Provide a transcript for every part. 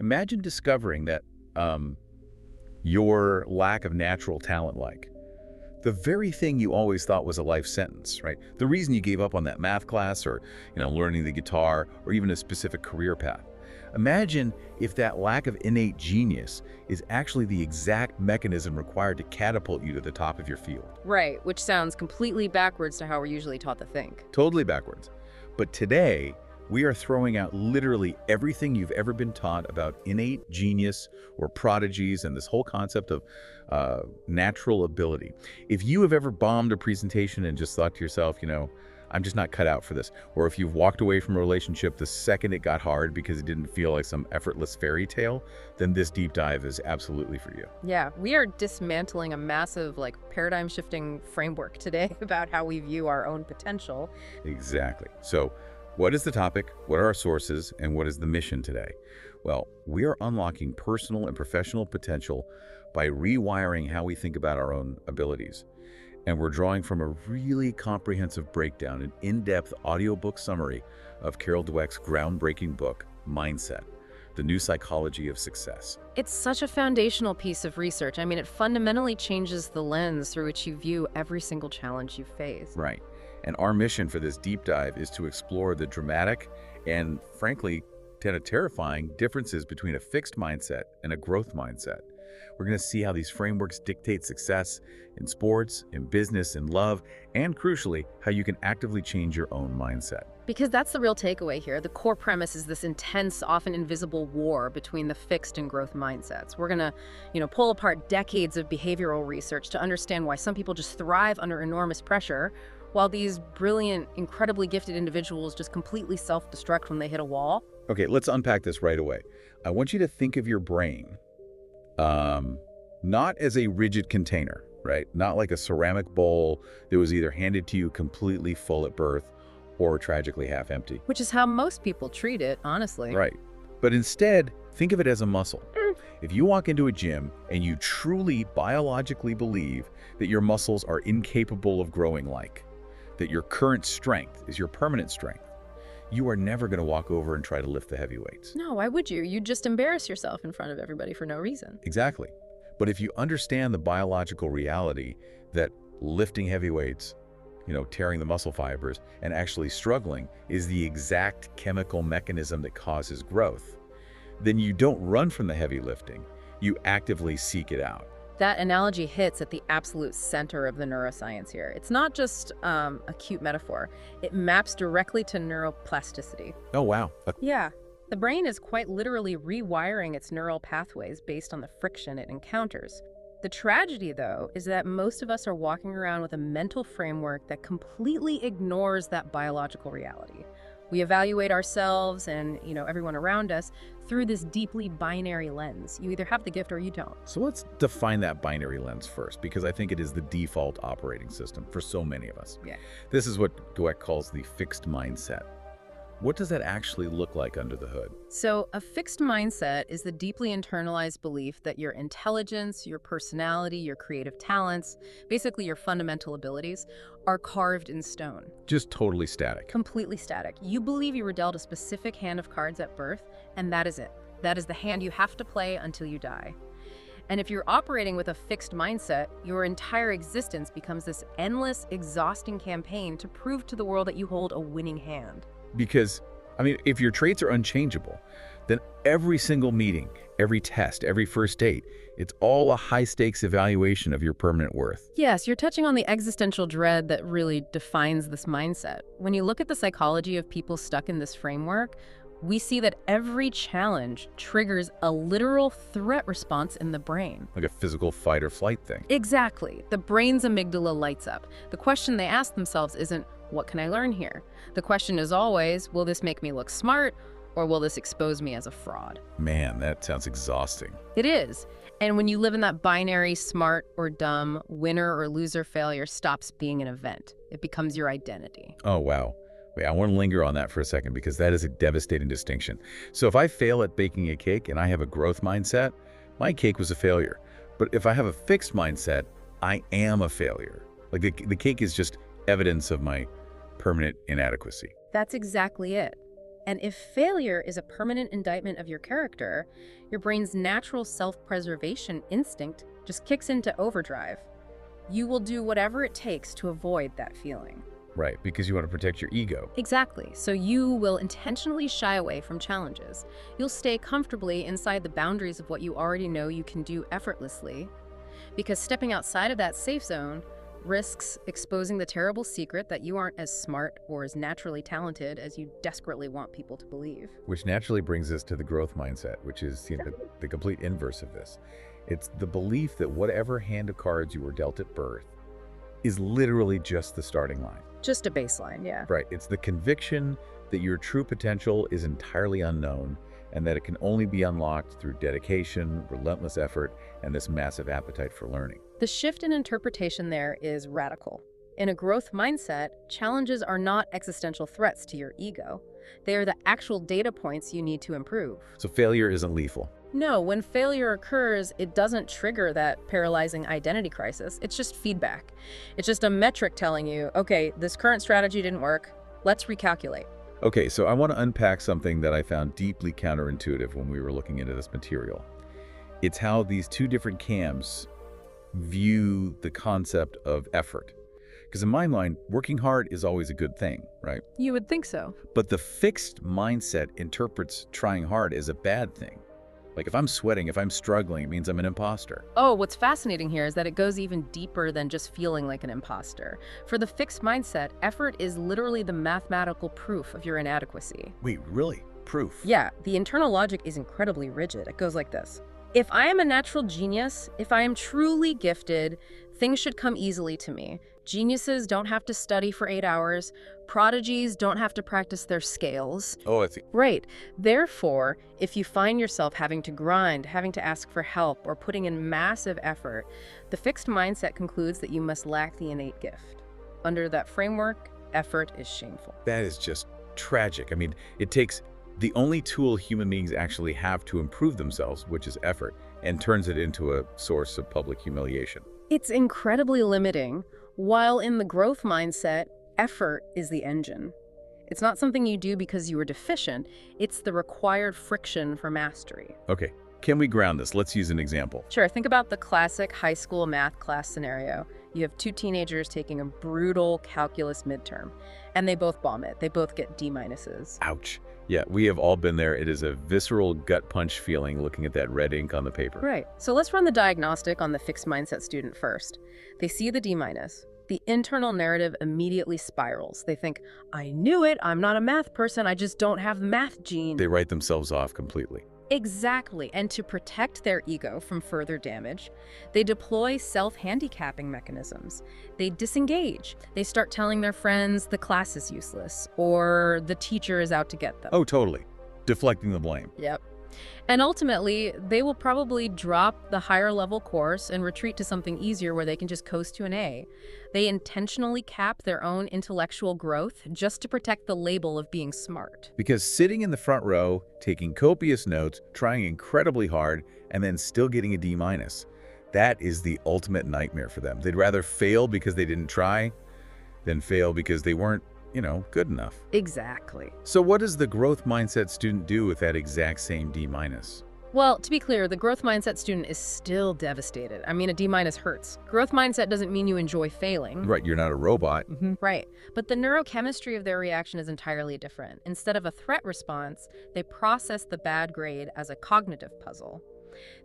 Imagine discovering that your lack of natural talent, like the very thing you always thought was a life sentence, right? The reason you gave up on that math class or, learning the guitar or even a specific career path. Imagine if that lack of innate genius is actually the exact mechanism required to catapult you to the top of your field. Right, which sounds completely backwards to how we're usually taught to think. Totally backwards. But today, we are throwing out literally everything you've ever been taught about innate genius or prodigies and this whole concept of natural ability. If you have ever bombed a presentation and just thought to yourself, I'm just not cut out for this, or if you've walked away from a relationship the second it got hard because it didn't feel like some effortless fairy tale, then this deep dive is absolutely for you. Yeah, we are dismantling a massive, paradigm-shifting framework today about how we view our own potential. Exactly. So, what is the topic, what are our sources, and what is the mission today? Well, we are unlocking personal and professional potential by rewiring how we think about our own abilities. And we're drawing from a really comprehensive breakdown, an in-depth audiobook summary of Carol Dweck's groundbreaking book, Mindset, The New Psychology of Success. It's such a foundational piece of research. I mean, it fundamentally changes the lens through which you view every single challenge you face. Right. And our mission for this deep dive is to explore the dramatic and, frankly, kind of terrifying differences between a fixed mindset and a growth mindset. We're going to see how these frameworks dictate success in sports, in business, in love, and crucially, how you can actively change your own mindset. Because that's the real takeaway here. The core premise is this intense, often invisible war between the fixed and growth mindsets. We're going to, pull apart decades of behavioral research to understand why some people just thrive under enormous pressure, while these brilliant, incredibly gifted individuals just completely self-destruct when they hit a wall. Okay, let's unpack this right away. I want you to think of your brain not as a rigid container, right? Not like a ceramic bowl that was either handed to you completely full at birth or tragically half empty. Which is how most people treat it, honestly. Right. But instead, think of it as a muscle. If you walk into a gym and you truly biologically believe that your muscles are incapable of growing that your current strength is your permanent strength, you are never going to walk over and try to lift the heavy weights. No, why would you? You'd just embarrass yourself in front of everybody for no reason. Exactly. But if you understand the biological reality that lifting heavy weights, tearing the muscle fibers, and actually struggling is the exact chemical mechanism that causes growth, then you don't run from the heavy lifting. You actively seek it out. That analogy hits at the absolute center of the neuroscience here. It's not just a cute metaphor. It maps directly to neuroplasticity. Oh, wow. Yeah. The brain is quite literally rewiring its neural pathways based on the friction it encounters. The tragedy, though, is that most of us are walking around with a mental framework that completely ignores that biological reality. We evaluate ourselves and, everyone around us through this deeply binary lens. You either have the gift or you don't. So let's define that binary lens first, because I think it is the default operating system for so many of us. Yeah. This is what Dweck calls the fixed mindset. What does that actually look like under the hood? So a fixed mindset is the deeply internalized belief that your intelligence, your personality, your creative talents, basically your fundamental abilities, are carved in stone. Just totally static. Completely static. You believe you were dealt a specific hand of cards at birth, and that is it. That is the hand you have to play until you die. And if you're operating with a fixed mindset, your entire existence becomes this endless, exhausting campaign to prove to the world that you hold a winning hand. Because, if your traits are unchangeable, then every single meeting, every test, every first date, it's all a high-stakes evaluation of your permanent worth. Yes, you're touching on the existential dread that really defines this mindset. When you look at the psychology of people stuck in this framework, we see that every challenge triggers a literal threat response in the brain. Like a physical fight or flight thing. Exactly. The brain's amygdala lights up. The question they ask themselves isn't, what can I learn here? The question is always, will this make me look smart, or will this expose me as a fraud? Man, that sounds exhausting. It is. And when you live in that binary smart or dumb, winner or loser, failure stops being an event. It becomes your identity. Oh, wow. Wait, I want to linger on that for a second because that is a devastating distinction. So if I fail at baking a cake and I have a growth mindset, my cake was a failure. But if I have a fixed mindset, I am a failure. Like the cake is just evidence of my permanent inadequacy. That's exactly it. And if failure is a permanent indictment of your character, your brain's natural self-preservation instinct just kicks into overdrive. You will do whatever it takes to avoid that feeling. Right, because you want to protect your ego. Exactly. So you will intentionally shy away from challenges. You'll stay comfortably inside the boundaries of what you already know you can do effortlessly, because stepping outside of that safe zone risks exposing the terrible secret that you aren't as smart or as naturally talented as you desperately want people to believe. Which naturally brings us to the growth mindset, which is the complete inverse of this. It's the belief that whatever hand of cards you were dealt at birth is literally just the starting line. Just a baseline, yeah. Right. It's the conviction that your true potential is entirely unknown and that it can only be unlocked through dedication, relentless effort, and this massive appetite for learning. The shift in interpretation there is radical. In a growth mindset, challenges are not existential threats to your ego. They are the actual data points you need to improve. So failure isn't lethal. No, when failure occurs, it doesn't trigger that paralyzing identity crisis. It's just feedback. It's just a metric telling you, okay, this current strategy didn't work. Let's recalculate. Okay, so I want to unpack something that I found deeply counterintuitive when we were looking into this material. It's how these two different camps view the concept of effort. Because in my mind, working hard is always a good thing, right? You would think so. But the fixed mindset interprets trying hard as a bad thing. Like if I'm sweating, if I'm struggling, it means I'm an imposter. Oh, what's fascinating here is that it goes even deeper than just feeling like an imposter. For the fixed mindset, effort is literally the mathematical proof of your inadequacy. Wait, really? Proof? Yeah, the internal logic is incredibly rigid. It goes like this. If I am a natural genius, if I am truly gifted, things should come easily to me. Geniuses don't have to study for 8 hours. Prodigies don't have to practice their scales. Oh, I see. Right. Therefore, if you find yourself having to grind, having to ask for help, or putting in massive effort, the fixed mindset concludes that you must lack the innate gift. Under that framework, effort is shameful. That is just tragic. I mean, it takes the only tool human beings actually have to improve themselves, which is effort, and turns it into a source of public humiliation. It's incredibly limiting. While in the growth mindset, effort is the engine. It's not something you do because you were deficient. It's the required friction for mastery. Okay, can we ground this? Let's use an example. Sure, think about the classic high school math class scenario. You have two teenagers taking a brutal calculus midterm, and they both bomb it. They both get D-minuses. Ouch. Yeah, we have all been there. It is a visceral gut punch feeling looking at that red ink on the paper. Right. So let's run the diagnostic on the fixed mindset student first. They see the D-minus. The internal narrative immediately spirals. They think, I knew it, I'm not a math person, I just don't have the math gene. They write themselves off completely. Exactly. And to protect their ego from further damage, they deploy self-handicapping mechanisms. They disengage. They start telling their friends the class is useless or the teacher is out to get them. Oh, totally. Deflecting the blame. Yep. And ultimately, they will probably drop the higher level course and retreat to something easier where they can just coast to an A. They intentionally cap their own intellectual growth just to protect the label of being smart. Because sitting in the front row, taking copious notes, trying incredibly hard, and then still getting a D-minus, that is the ultimate nightmare for them. They'd rather fail because they didn't try than fail because they weren't, good enough. Exactly. So what does the growth mindset student do with that exact same D-minus? Well, to be clear, the growth mindset student is still devastated. I mean, a D-minus hurts. Growth mindset doesn't mean you enjoy failing. Right, you're not a robot. Right. But the neurochemistry of their reaction is entirely different. Instead of a threat response, they process the bad grade as a cognitive puzzle.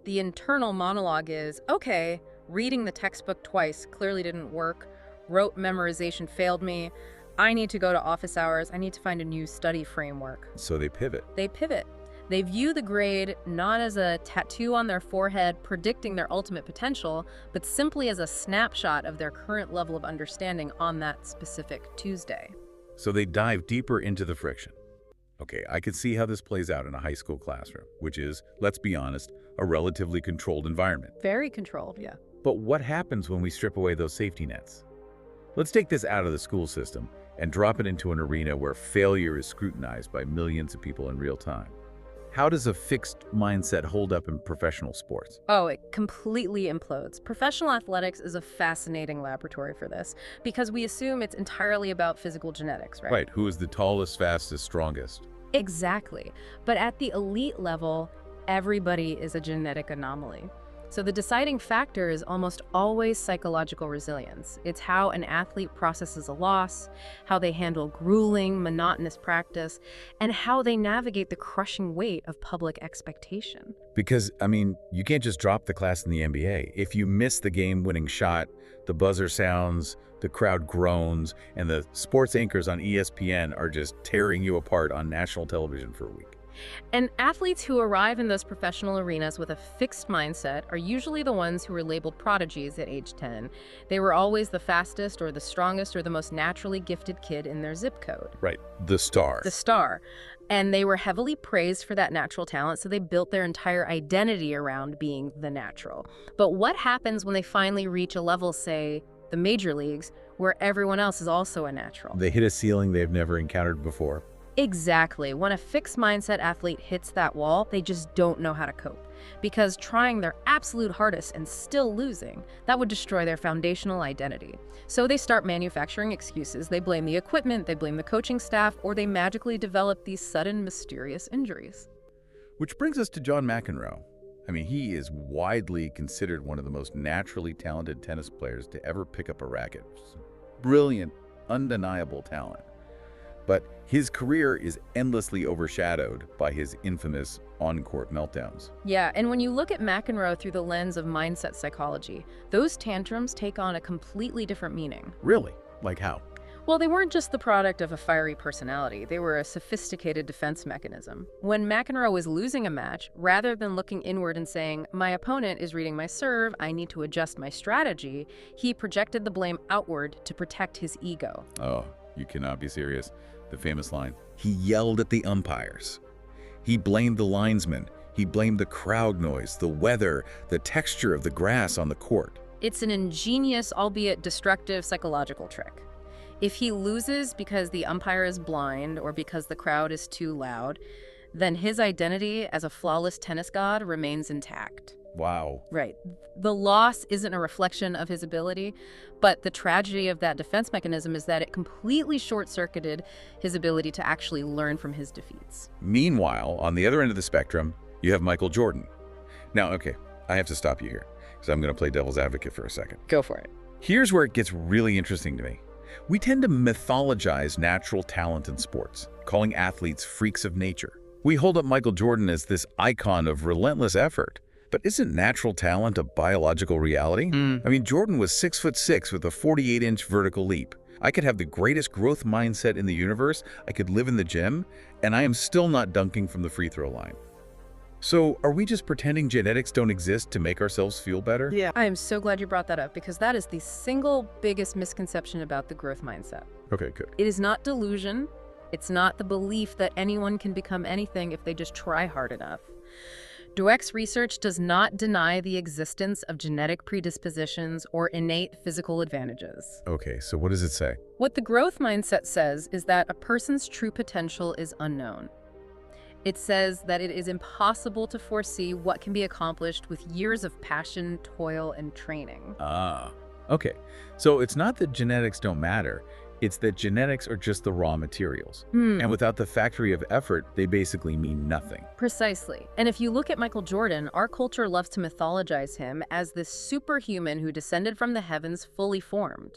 The internal monologue is, okay, reading the textbook twice clearly didn't work. Rote memorization failed me. I need to go to office hours. I need to find a new study framework. So they pivot. They pivot. They view the grade not as a tattoo on their forehead predicting their ultimate potential, but simply as a snapshot of their current level of understanding on that specific Tuesday. So they dive deeper into the friction. Okay, I can see how this plays out in a high school classroom, which is, let's be honest, a relatively controlled environment. Very controlled, yeah. But what happens when we strip away those safety nets? Let's take this out of the school system and drop it into an arena where failure is scrutinized by millions of people in real time. How does a fixed mindset hold up in professional sports? Oh, it completely implodes. Professional athletics is a fascinating laboratory for this because we assume it's entirely about physical genetics, right? Right, who is the tallest, fastest, strongest? Exactly. But at the elite level, everybody is a genetic anomaly. So the deciding factor is almost always psychological resilience. It's how an athlete processes a loss, how they handle grueling, monotonous practice, and how they navigate the crushing weight of public expectation. Because, I mean, you can't just drop the class in the NBA. If you miss the game-winning shot, the buzzer sounds, the crowd groans, and the sports anchors on ESPN are just tearing you apart on national television for a week. And athletes who arrive in those professional arenas with a fixed mindset are usually the ones who were labeled prodigies at age 10. They were always the fastest or the strongest or the most naturally gifted kid in their zip code. Right. The star. The star. And they were heavily praised for that natural talent, so they built their entire identity around being the natural. But what happens when they finally reach a level, say, the major leagues, where everyone else is also a natural? They hit a ceiling they've never encountered before. Exactly. When a fixed mindset athlete hits that wall, they just don't know how to cope. Because trying their absolute hardest and still losing, that would destroy their foundational identity. So they start manufacturing excuses. They blame the equipment, they blame the coaching staff, or they magically develop these sudden, mysterious injuries. Which brings us to John McEnroe. I mean, he is widely considered one of the most naturally talented tennis players to ever pick up a racket. Brilliant, undeniable talent. But his career is endlessly overshadowed by his infamous on-court meltdowns. Yeah, and when you look at McEnroe through the lens of mindset psychology, those tantrums take on a completely different meaning. Really? Like how? Well, they weren't just the product of a fiery personality. They were a sophisticated defense mechanism. When McEnroe was losing a match, rather than looking inward and saying, "My opponent is reading my serve, I need to adjust my strategy," he projected the blame outward to protect his ego. Oh, you cannot be serious. The famous line. He yelled at the umpires. He blamed the linesmen. He blamed the crowd noise, the weather, the texture of the grass on the court. It's an ingenious, albeit destructive, psychological trick. If he loses because the umpire is blind or because the crowd is too loud, then his identity as a flawless tennis god remains intact. Wow. Right. The loss isn't a reflection of his ability, but the tragedy of that defense mechanism is that it completely short-circuited his ability to actually learn from his defeats. Meanwhile, on the other end of the spectrum, you have Michael Jordan. Now, okay, I have to stop you here, because I'm going to play devil's advocate for a second. Go for it. Here's where it gets really interesting to me. We tend to mythologize natural talent in sports, calling athletes freaks of nature. We hold up Michael Jordan as this icon of relentless effort. But isn't natural talent a biological reality? I mean, Jordan was 6'6" with a 48-inch vertical leap. I could have the greatest growth mindset in the universe, I could live in the gym, and I am still not dunking from the free throw line. So are we just pretending genetics don't exist to make ourselves feel better? Yeah. I am so glad you brought that up, because that is the single biggest misconception about the growth mindset. Okay, good. It is not delusion. It's not the belief that anyone can become anything if they just try hard enough. Dweck's research does not deny the existence of genetic predispositions or innate physical advantages. Okay, so what does it say? What the growth mindset says is that a person's true potential is unknown. It says that it is impossible to foresee what can be accomplished with years of passion, toil, and training. Ah, okay. So it's not that genetics don't matter. It's that genetics are just the raw materials. And without the factory of effort, they basically mean nothing. Precisely. And if you look at Michael Jordan, our culture loves to mythologize him as this superhuman who descended from the heavens fully formed.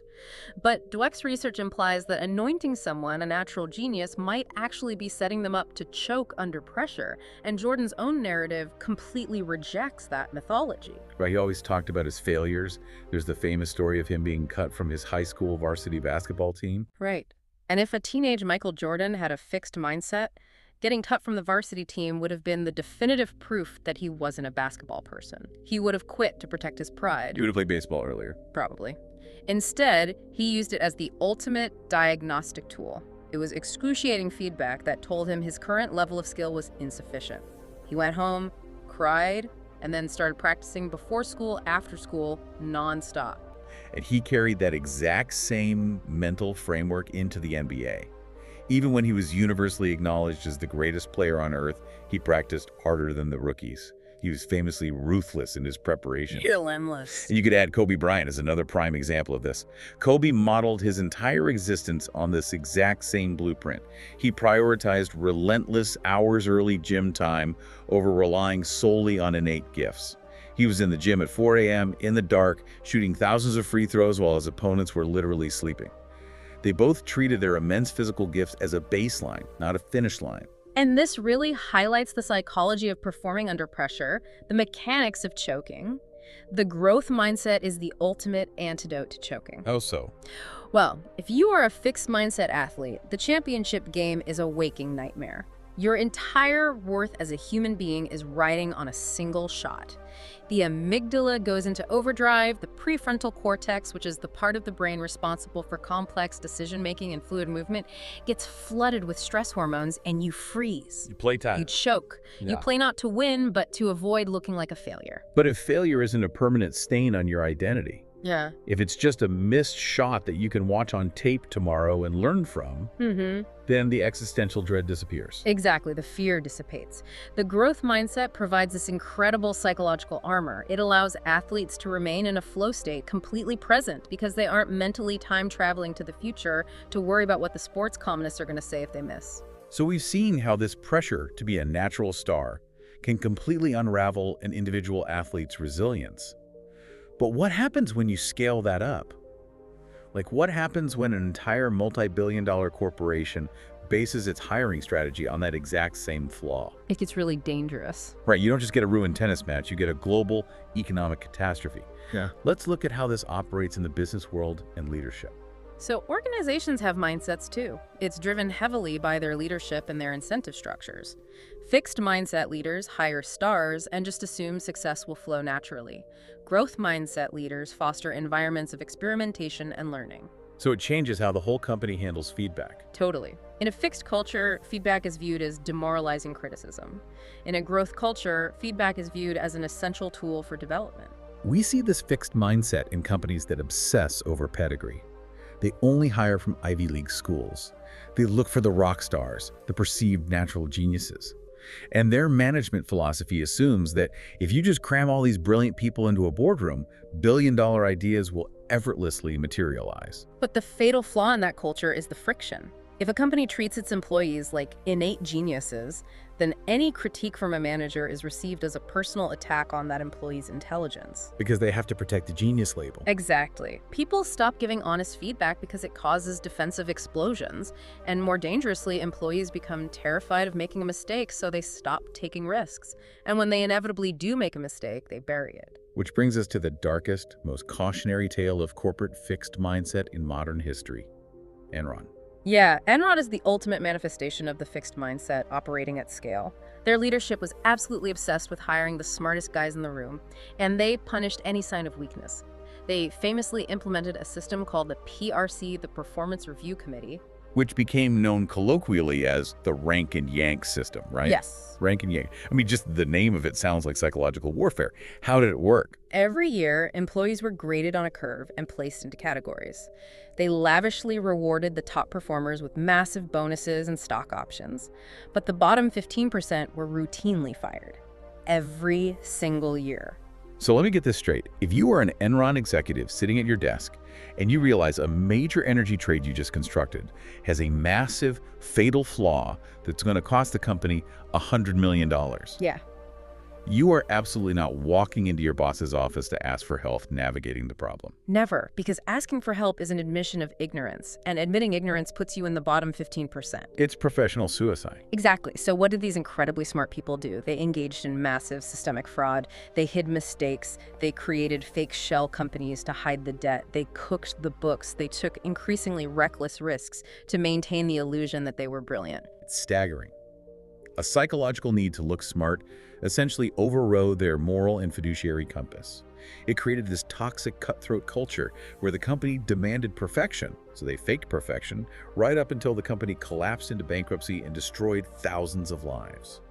But Dweck's research implies that anointing someone a natural genius might actually be setting them up to choke under pressure, and Jordan's own narrative completely rejects that mythology. Right, he always talked about his failures. There's the famous story of him being cut from his high school varsity basketball team. Right. And if a teenage Michael Jordan had a fixed mindset, getting cut from the varsity team would have been the definitive proof that he wasn't a basketball person. He would have quit to protect his pride. He would have played baseball earlier. Probably. Instead, he used it as the ultimate diagnostic tool. It was excruciating feedback that told him his current level of skill was insufficient. He went home, cried, and then started practicing before school, after school, nonstop. And he carried that exact same mental framework into the NBA. Even when he was universally acknowledged as the greatest player on earth, he practiced harder than the rookies. He was famously ruthless in his preparation. Relentless. And you could add Kobe Bryant as another prime example of this. Kobe modeled his entire existence on this exact same blueprint. He prioritized relentless hours-early gym time over relying solely on innate gifts. He was in the gym at 4 a.m. in the dark, shooting thousands of free throws while his opponents were literally sleeping. They both treated their immense physical gifts as a baseline, not a finish line. And this really highlights the psychology of performing under pressure, the mechanics of choking. The growth mindset is the ultimate antidote to choking. How so? Well, if you are a fixed mindset athlete, the championship game is a waking nightmare. Your entire worth as a human being is riding on a single shot. The amygdala goes into overdrive, the prefrontal cortex, which is the part of the brain responsible for complex decision-making and fluid movement, gets flooded with stress hormones and you freeze. You play time. You choke. Yeah. You play not to win, but to avoid looking like a failure. But if failure isn't a permanent stain on your identity, Yeah. if it's just a missed shot that you can watch on tape tomorrow and learn from, then the existential dread disappears. Exactly, the fear dissipates. The growth mindset provides this incredible psychological armor. It allows athletes to remain in a flow state, completely present, because they aren't mentally time-traveling to the future to worry about what the sports columnists are going to say if they miss. So we've seen how this pressure to be a natural star can completely unravel an individual athlete's resilience. But what happens when you scale that up? Like, what happens when an entire multi-billion-dollar corporation bases its hiring strategy on that exact same flaw? It gets really dangerous. Right, you don't just get a ruined tennis match, you get a global economic catastrophe. Yeah. Let's look at how this operates in the business world and leadership. So organizations have mindsets too. It's driven heavily by their leadership and their incentive structures. Fixed mindset leaders hire stars and just assume success will flow naturally. Growth mindset leaders foster environments of experimentation and learning. So it changes how the whole company handles feedback. Totally. In a fixed culture, feedback is viewed as demoralizing criticism. In a growth culture, feedback is viewed as an essential tool for development. We see this fixed mindset in companies that obsess over pedigree. They only hire from Ivy League schools. They look for the rock stars, the perceived natural geniuses. And their management philosophy assumes that if you just cram all these brilliant people into a boardroom, billion-dollar ideas will effortlessly materialize. But the fatal flaw in that culture is the friction. If a company treats its employees like innate geniuses, then any critique from a manager is received as a personal attack on that employee's intelligence. Because they have to protect the genius label. Exactly. People stop giving honest feedback because it causes defensive explosions. And more dangerously, employees become terrified of making a mistake, so they stop taking risks. And when they inevitably do make a mistake, they bury it. Which brings us to the darkest, most cautionary tale of corporate fixed mindset in modern history: Enron. Yeah, Enron is the ultimate manifestation of the fixed mindset operating at scale. Their leadership was absolutely obsessed with hiring the smartest guys in the room, and they punished any sign of weakness. They famously implemented a system called the PRC, the Performance Review Committee. Which became known colloquially as the rank and yank system, right? Yes. Rank and yank. I mean, just the name of it sounds like psychological warfare. How did it work? Every year, employees were graded on a curve and placed into categories. They lavishly rewarded the top performers with massive bonuses and stock options. But the bottom 15% were routinely fired. Every single year. So let me get this straight. If you are an Enron executive sitting at your desk and you realize a major energy trade you just constructed has a massive, fatal flaw that's going to cost the company $100 million, Yeah. you are absolutely not walking into your boss's office to ask for help navigating the problem. Never, because asking for help is an admission of ignorance, and admitting ignorance puts you in the bottom 15%. It's professional suicide. Exactly. So what did these incredibly smart people do? They engaged in massive systemic fraud. They hid mistakes. They created fake shell companies to hide the debt. They cooked the books. They took increasingly reckless risks to maintain the illusion that they were brilliant. It's staggering. A psychological need to look smart essentially overrode their moral and fiduciary compass. It created this toxic cutthroat culture where the company demanded perfection, so they faked perfection, right up until the company collapsed into bankruptcy and destroyed thousands of lives.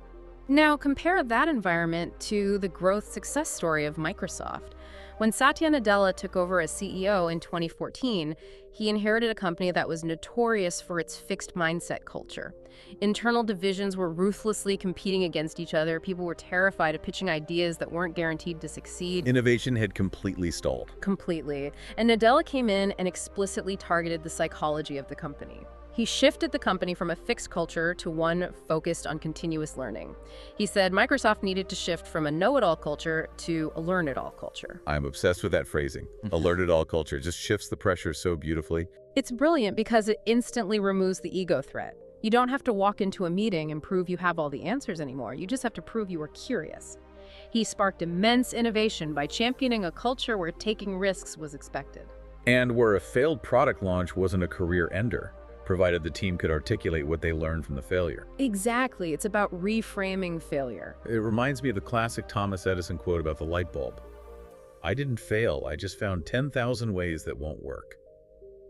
Now, compare that environment to the growth success story of Microsoft. When Satya Nadella took over as CEO in 2014, he inherited a company that was notorious for its fixed mindset culture. Internal divisions were ruthlessly competing against each other. People were terrified of pitching ideas that weren't guaranteed to succeed. Innovation had completely stalled. Completely. And Nadella came in and explicitly targeted the psychology of the company. He shifted the company from a fixed culture to one focused on continuous learning. He said Microsoft needed to shift from a know-it-all culture to a learn-it-all culture. I'm obsessed with that phrasing. A learn-it-all culture just shifts the pressure so beautifully. It's brilliant because it instantly removes the ego threat. You don't have to walk into a meeting and prove you have all the answers anymore. You just have to prove you are curious. He sparked immense innovation by championing a culture where taking risks was expected. And where a failed product launch wasn't a career ender, provided the team could articulate what they learned from the failure. Exactly. It's about reframing failure. It reminds me of the classic Thomas Edison quote about the light bulb. I didn't fail, I just found 10,000 ways that won't work.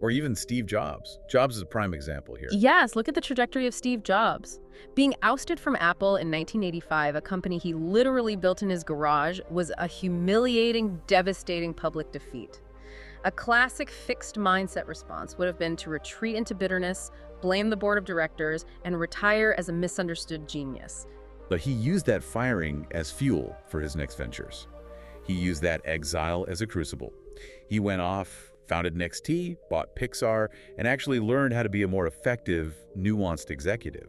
Or even Steve Jobs. Jobs is a prime example here. Yes, look at the trajectory of Steve Jobs. Being ousted from Apple in 1985, a company he literally built in his garage, was a humiliating, devastating public defeat. A classic fixed mindset response would have been to retreat into bitterness, blame the board of directors, and retire as a misunderstood genius. But he used that firing as fuel for his next ventures. He used that exile as a crucible. He went off, founded NXT, bought Pixar, and actually learned how to be a more effective, nuanced executive.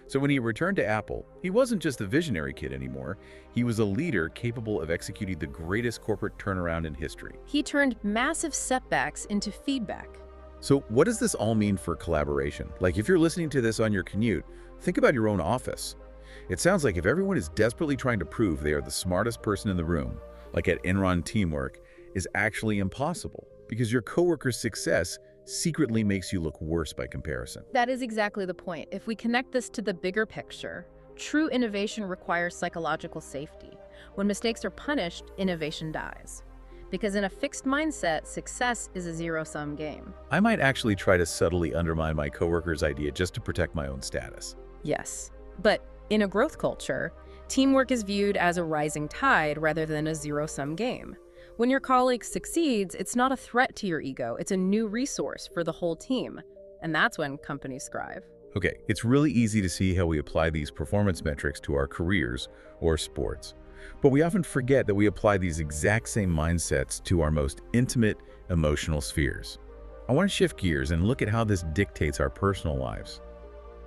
So when he returned to Apple, he wasn't just a visionary kid anymore. He was a leader capable of executing the greatest corporate turnaround in history. He turned massive setbacks into feedback. So what does this all mean for collaboration? Like, if you're listening to this on your commute, think about your own office. It sounds like if everyone is desperately trying to prove they are the smartest person in the room, like at Enron, teamwork is actually impossible because your coworker's success secretly makes you look worse by comparison. That is exactly the point. If we connect this to the bigger picture, true innovation requires psychological safety. When mistakes are punished, innovation dies. Because in a fixed mindset, success is a zero-sum game. I might actually try to subtly undermine my coworker's idea just to protect my own status. Yes, but in a growth culture, teamwork is viewed as a rising tide rather than a zero-sum game. When your colleague succeeds, it's not a threat to your ego, it's a new resource for the whole team. And that's when companies thrive. Okay, it's really easy to see how we apply these performance metrics to our careers or sports. But we often forget that we apply these exact same mindsets to our most intimate emotional spheres. I want to shift gears and look at how this dictates our personal lives.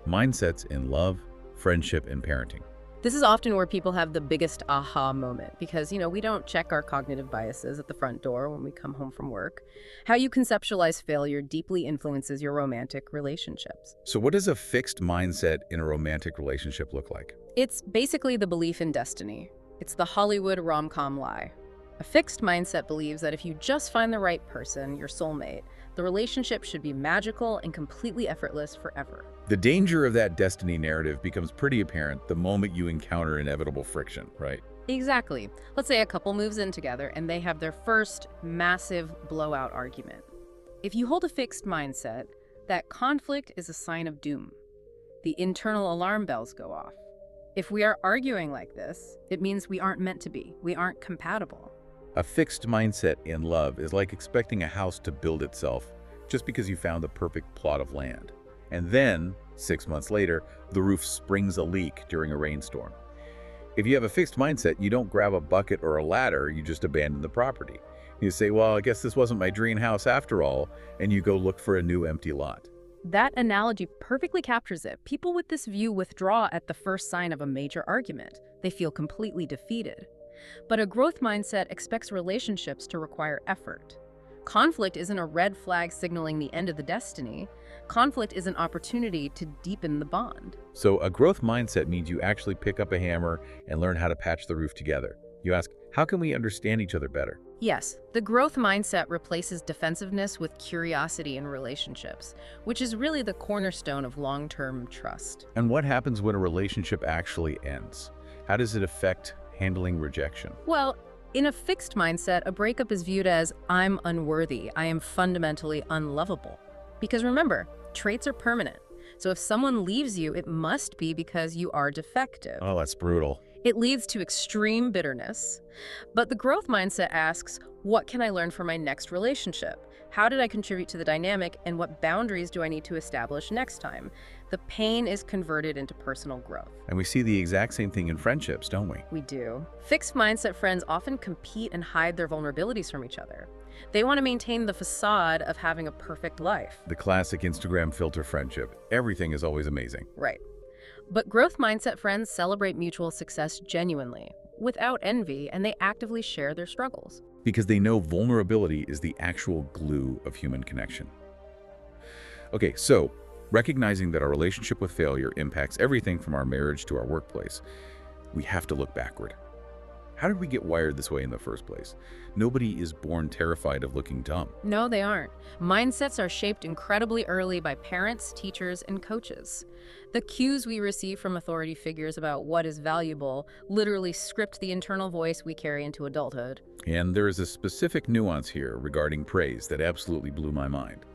Mindsets in love, friendship, and parenting. This is often where people have the biggest aha moment because, we don't check our cognitive biases at the front door when we come home from work. How you conceptualize failure deeply influences your romantic relationships. So what does a fixed mindset in a romantic relationship look like? It's basically the belief in destiny. It's the Hollywood rom-com lie. A fixed mindset believes that if you just find the right person, your soulmate, the relationship should be magical and completely effortless forever. The danger of that destiny narrative becomes pretty apparent the moment you encounter inevitable friction, right? Exactly. Let's say a couple moves in together and they have their first massive blowout argument. If you hold a fixed mindset, that conflict is a sign of doom. The internal alarm bells go off. If we are arguing like this, it means we aren't meant to be. We aren't compatible. A fixed mindset in love is like expecting a house to build itself just because you found the perfect plot of land. And then, 6 months later, the roof springs a leak during a rainstorm. If you have a fixed mindset, you don't grab a bucket or a ladder, you just abandon the property. You say, well, I guess this wasn't my dream house after all, and you go look for a new empty lot. That analogy perfectly captures it. People with this view withdraw at the first sign of a major argument. They feel completely defeated. But a growth mindset expects relationships to require effort. Conflict isn't a red flag signaling the end of the destiny. Conflict is an opportunity to deepen the bond. So a growth mindset means you actually pick up a hammer and learn how to patch the roof together. You ask, how can we understand each other better? Yes, the growth mindset replaces defensiveness with curiosity in relationships, which is really the cornerstone of long-term trust. And what happens when a relationship actually ends? How does it affect handling rejection? Well, in a fixed mindset, a breakup is viewed as, I'm unworthy, I am fundamentally unlovable. Because remember, traits are permanent. So if someone leaves you, it must be because you are defective. Oh, that's brutal. It leads to extreme bitterness. But the growth mindset asks, what can I learn from my next relationship? How did I contribute to the dynamic, and what boundaries do I need to establish next time? The pain is converted into personal growth. And we see the exact same thing in friendships, don't we? We do. Fixed mindset friends often compete and hide their vulnerabilities from each other. They want to maintain the facade of having a perfect life. The classic Instagram filter friendship. Everything is always amazing. Right. But growth mindset friends celebrate mutual success genuinely, without envy, and they actively share their struggles. Because they know vulnerability is the actual glue of human connection. Okay, so recognizing that our relationship with failure impacts everything from our marriage to our workplace, we have to look backward. How did we get wired this way in the first place? Nobody is born terrified of looking dumb. No, they aren't. Mindsets are shaped incredibly early by parents, teachers, and coaches. The cues we receive from authority figures about what is valuable literally script the internal voice we carry into adulthood. And there is a specific nuance here regarding praise that absolutely blew my mind.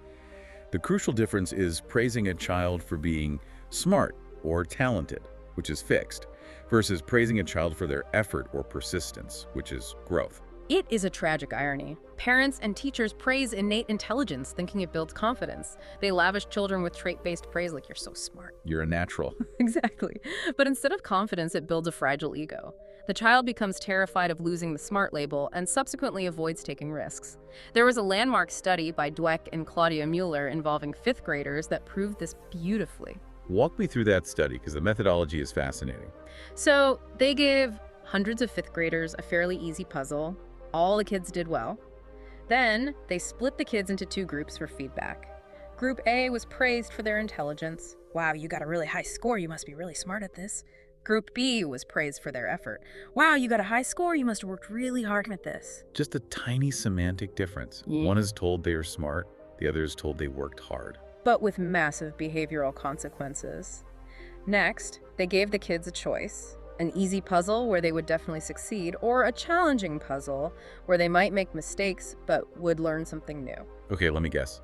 The crucial difference is praising a child for being smart or talented, which is fixed, versus praising a child for their effort or persistence, which is growth. It is a tragic irony. Parents and teachers praise innate intelligence, thinking it builds confidence. They lavish children with trait-based praise like, you're so smart. You're a natural. Exactly. But instead of confidence, it builds a fragile ego. The child becomes terrified of losing the smart label and subsequently avoids taking risks. There was a landmark study by Dweck and Claudia Mueller involving fifth graders that proved this beautifully. Walk me through that study, because the methodology is fascinating. So they gave hundreds of fifth graders a fairly easy puzzle. All the kids did well. Then they split the kids into two groups for feedback. Group A was praised for their intelligence. Wow, you got a really high score. You must be really smart at this. Group B was praised for their effort. Wow, you got a high score. You must have worked really hard at this. Just a tiny semantic difference. Yeah. One is told they are smart, the other is told they worked hard. But with massive behavioral consequences. Next, they gave the kids a choice. An easy puzzle where they would definitely succeed, or a challenging puzzle where they might make mistakes but would learn something new. Okay, let me guess.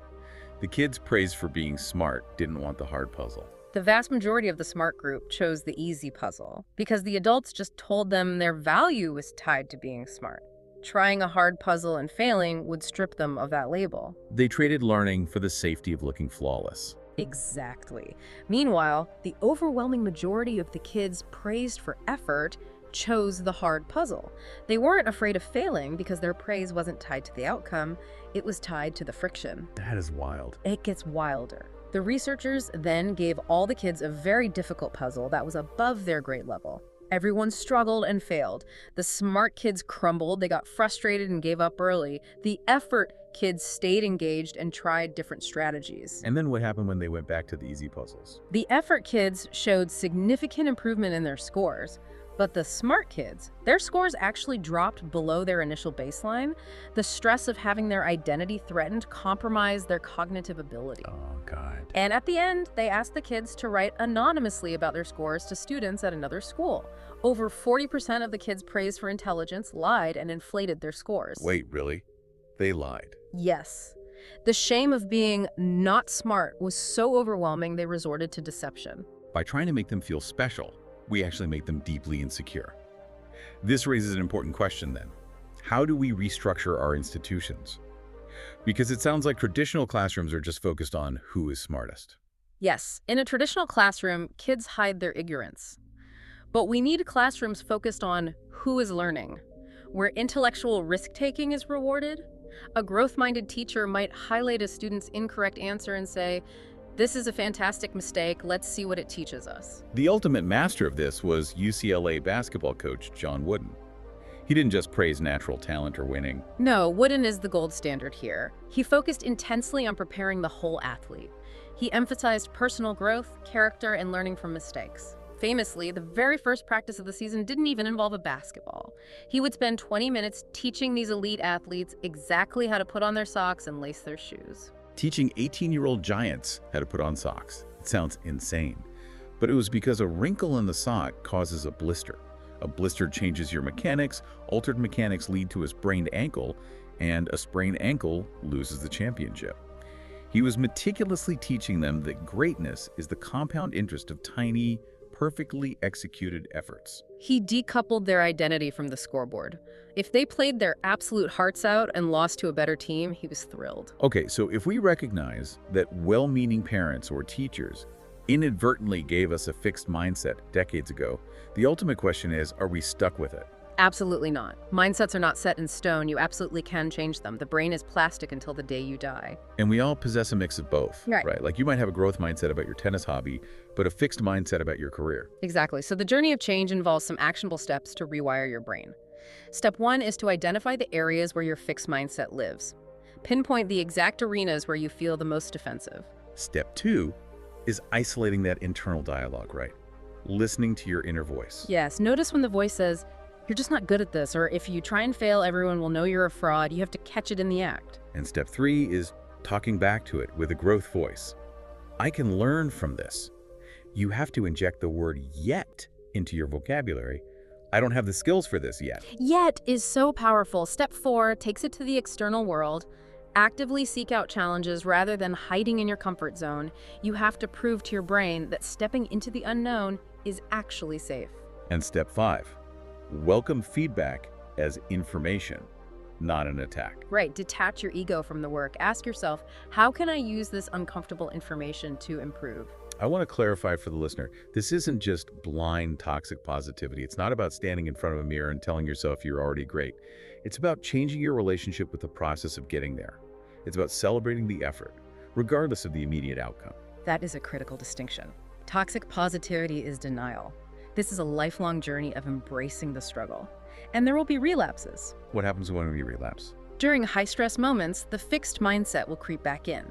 The kids praised for being smart didn't want the hard puzzle. The vast majority of the smart group chose the easy puzzle because the adults just told them their value was tied to being smart. Trying a hard puzzle and failing would strip them of that label. They traded learning for the safety of looking flawless. Exactly. Meanwhile, the overwhelming majority of the kids praised for effort chose the hard puzzle. They weren't afraid of failing because their praise wasn't tied to the outcome, it was tied to the friction. That is wild. It gets wilder. The researchers then gave all the kids a very difficult puzzle that was above their grade level. Everyone struggled and failed. The smart kids crumbled, they got frustrated and gave up early. The effort kids stayed engaged and tried different strategies. And then what happened when they went back to the easy puzzles? The effort kids showed significant improvement in their scores, but the smart kids, their scores actually dropped below their initial baseline. The stress of having their identity threatened compromised their cognitive ability. Oh, God. And at the end, they asked the kids to write anonymously about their scores to students at another school. Over 40% of the kids praised for intelligence lied and inflated their scores. Wait, really? They lied? Yes. The shame of being not smart was so overwhelming they resorted to deception. By trying to make them feel special, we actually make them deeply insecure. This raises an important question then. How do we restructure our institutions? Because it sounds like traditional classrooms are just focused on who is smartest. Yes, in a traditional classroom, kids hide their ignorance. But we need classrooms focused on who is learning, where intellectual risk-taking is rewarded. A growth-minded teacher might highlight a student's incorrect answer and say, "This is a fantastic mistake, let's see what it teaches us." The ultimate master of this was UCLA basketball coach John Wooden. He didn't just praise natural talent or winning. No, Wooden is the gold standard here. He focused intensely on preparing the whole athlete. He emphasized personal growth, character, and learning from mistakes. Famously, the very first practice of the season didn't even involve a basketball. He would spend 20 minutes teaching these elite athletes exactly how to put on their socks and lace their shoes. Teaching 18-year-old giants how to put on socks. It sounds insane. But it was because a wrinkle in the sock causes a blister. A blister changes your mechanics, altered mechanics lead to a sprained ankle, and a sprained ankle loses the championship. He was meticulously teaching them that greatness is the compound interest of tiny, perfectly executed efforts. He decoupled their identity from the scoreboard. If they played their absolute hearts out and lost to a better team, he was thrilled. Okay, so if we recognize that well-meaning parents or teachers inadvertently gave us a fixed mindset decades ago, the ultimate question is, are we stuck with it? Absolutely not. Mindsets are not set in stone. You absolutely can change them. The brain is plastic until the day you die. And we all possess a mix of both, Right. Like you might have a growth mindset about your tennis hobby, but a fixed mindset about your career. Exactly. So the journey of change involves some actionable steps to rewire your brain. Step 1 is to identify the areas where your fixed mindset lives. Pinpoint the exact arenas where you feel the most defensive. Step 2 is isolating that internal dialogue, right? Listening to your inner voice. Yes, notice when the voice says, "You're just not good at this," or "If you try and fail, everyone will know you're a fraud." You have to catch it in the act. And step 3 is talking back to it with a growth voice. I can learn from this. You have to inject the word yet into your vocabulary. I don't have the skills for this yet. Yet is so powerful. Step 4 takes it to the external world. Actively seek out challenges rather than hiding in your comfort zone. You have to prove to your brain that stepping into the unknown is actually safe. And step 5, welcome feedback as information, not an attack. Right, detach your ego from the work. Ask yourself, how can I use this uncomfortable information to improve? I want to clarify for the listener, this isn't just blind toxic positivity. It's not about standing in front of a mirror and telling yourself you're already great. It's about changing your relationship with the process of getting there. It's about celebrating the effort, regardless of the immediate outcome. That is a critical distinction. Toxic positivity is denial. This is a lifelong journey of embracing the struggle. And there will be relapses. What happens when we relapse? During high-stress moments, the fixed mindset will creep back in.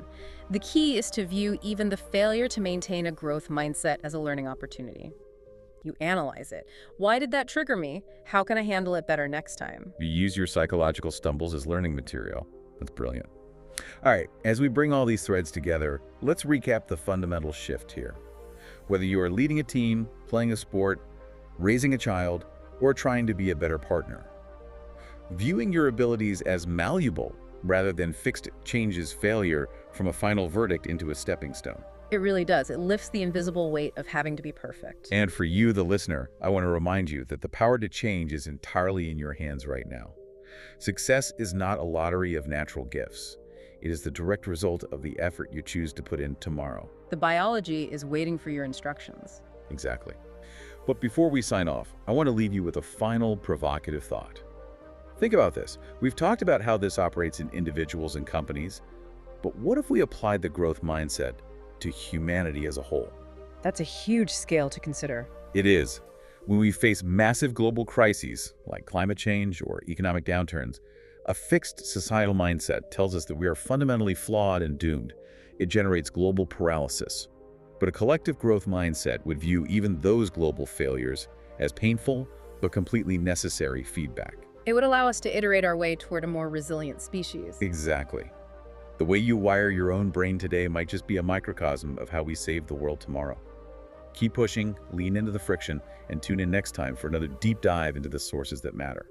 The key is to view even the failure to maintain a growth mindset as a learning opportunity. You analyze it. Why did that trigger me? How can I handle it better next time? You use your psychological stumbles as learning material. That's brilliant. All right, as we bring all these threads together, let's recap the fundamental shift here. Whether you are leading a team, playing a sport, raising a child, or trying to be a better partner, viewing your abilities as malleable rather than fixed changes failure from a final verdict into a stepping stone. It really does. It lifts the invisible weight of having to be perfect. And for you, the listener, I want to remind you that the power to change is entirely in your hands right now. Success is not a lottery of natural gifts. It is the direct result of the effort you choose to put in tomorrow. The biology is waiting for your instructions. Exactly. But before we sign off, I want to leave you with a final provocative thought. Think about this. We've talked about how this operates in individuals and companies, but what if we applied the growth mindset to humanity as a whole? That's a huge scale to consider. It is. When we face massive global crises like climate change or economic downturns, a fixed societal mindset tells us that we are fundamentally flawed and doomed. It generates global paralysis. But a collective growth mindset would view even those global failures as painful but completely necessary feedback. It would allow us to iterate our way toward a more resilient species. Exactly. The way you wire your own brain today might just be a microcosm of how we save the world tomorrow. Keep pushing, lean into the friction, and tune in next time for another deep dive into the sources that matter.